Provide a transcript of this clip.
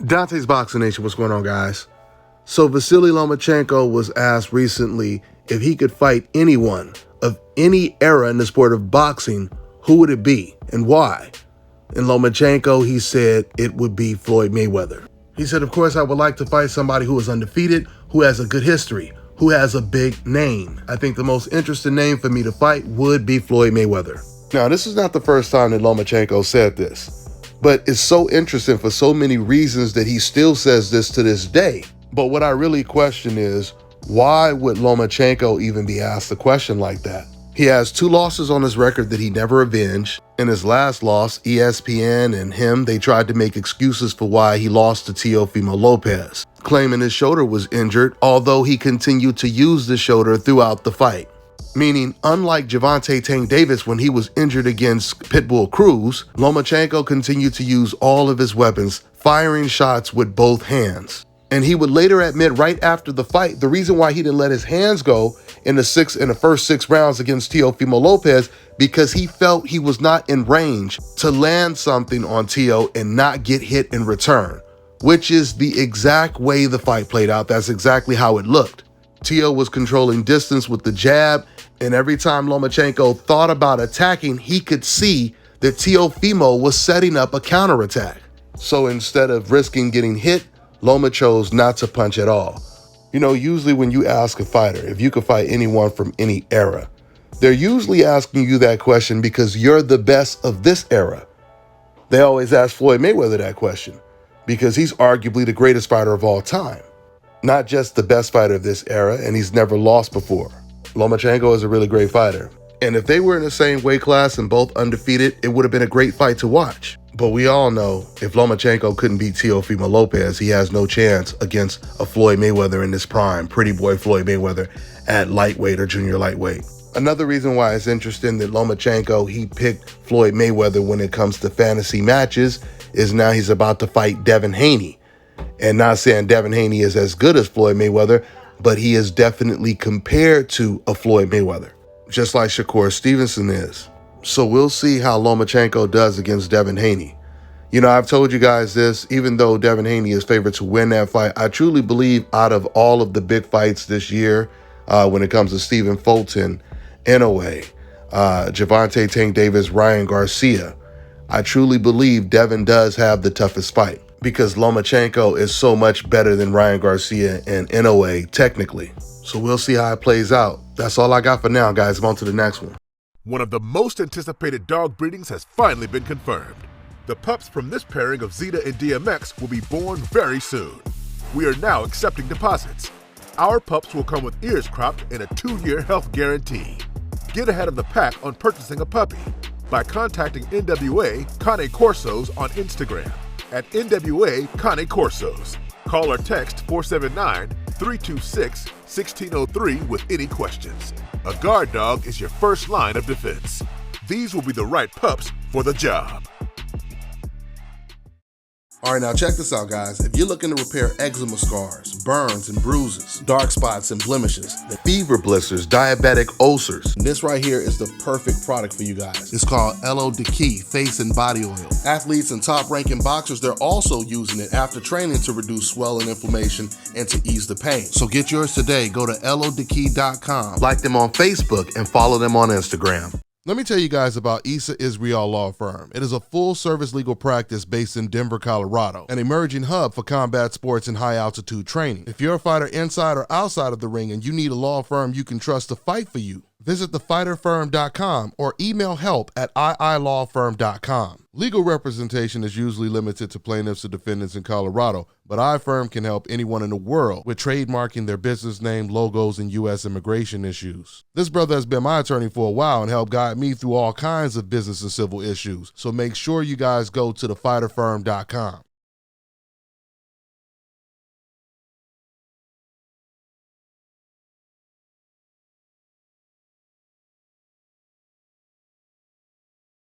Dante's Boxing Nation, what's going on, guys? So Vasily Lomachenko was asked recently if he could fight anyone of any era in the sport of boxing, who would it be and why? And Lomachenko, he said it would be Floyd Mayweather. He said, of course, I would like to fight somebody who is undefeated, who has a good history, who has a big name. I think the most interesting name for me to fight would be Floyd Mayweather. Now, this is not the first time that Lomachenko said this, but it's so interesting for so many reasons that he still says this to this day. But what I really question is, why would Lomachenko even be asked a question like that? He has 2 losses on his record that he never avenged. In his last loss, ESPN and him, they tried to make excuses for why he lost to Teofimo Lopez, claiming his shoulder was injured, although he continued to use the shoulder throughout the fight. Meaning, unlike Gervonta Tank Davis when he was injured against Pitbull Cruz, Lomachenko continued to use all of his weapons, firing shots with both hands. And he would later admit right after the fight, the reason why he didn't let his hands go in the first 6 rounds against Teofimo Lopez, because he felt he was not in range to land something on Teo and not get hit in return, which is the exact way the fight played out. That's exactly how it looked. Teo was controlling distance with the jab, and every time Lomachenko thought about attacking, he could see that Teofimo was setting up a counterattack. So instead of risking getting hit, Loma chose not to punch at all. You know, usually when you ask a fighter if you could fight anyone from any era, they're usually asking you that question because you're the best of this era. They always ask Floyd Mayweather that question because he's arguably the greatest fighter of all time. Not just the best fighter of this era, and he's never lost before. Lomachenko is a really great fighter. And if they were in the same weight class and both undefeated, it would have been a great fight to watch. But we all know if Lomachenko couldn't beat Teofimo Lopez, he has no chance against a Floyd Mayweather in his prime, pretty boy Floyd Mayweather at lightweight or junior lightweight. Another reason why it's interesting that Lomachenko, he picked Floyd Mayweather when it comes to fantasy matches is now he's about to fight Devin Haney. And not saying Devin Haney is as good as Floyd Mayweather, but he is definitely compared to a Floyd Mayweather, just like Shakur Stevenson is. So we'll see how Lomachenko does against Devin Haney. You know, I've told you guys this, even though Devin Haney is favored to win that fight, I truly believe out of all of the big fights this year, when it comes to Stephen Fulton, Inoue, Gervonta Tank Davis, Ryan Garcia, I truly believe Devin does have the toughest fight because Lomachenko is so much better than Ryan Garcia and Inoue technically. So we'll see how it plays out. That's all I got for now, guys. On to the next one. One of the most anticipated dog breedings has finally been confirmed. The pups from this pairing of Zeta and DMX will be born very soon. We are now accepting deposits. Our pups will come with ears cropped and a 2-year health guarantee. Get ahead of the pack on purchasing a puppy by contacting NWA Cane Corsos on Instagram at NWA Cane Corsos. Call or text 479-326-1603 with any questions. A guard dog is your first line of defense. These will be the right pups for the job. All right, now check this out, guys. If you're looking to repair eczema scars, burns and bruises, dark spots and blemishes, fever blisters, diabetic ulcers, this right here is the perfect product for you guys. It's called LO Decay Face and Body Oil. Athletes and top-ranking boxers, they're also using it after training to reduce swelling, inflammation, and to ease the pain. So get yours today. Go to lodecay.com, like them on Facebook, and follow them on Instagram. Let me tell you guys about Issa Israel Law Firm. It is a full-service legal practice based in Denver, Colorado, an emerging hub for combat sports and high-altitude training. If you're a fighter inside or outside of the ring and you need a law firm you can trust to fight for you, visit thefighterfirm.com or email help@iilawfirm.com. Legal representation is usually limited to plaintiffs or defendants in Colorado, but iFirm can help anyone in the world with trademarking their business name, logos, and U.S. immigration issues. This brother has been my attorney for a while and helped guide me through all kinds of business and civil issues, so make sure you guys go to thefighterfirm.com.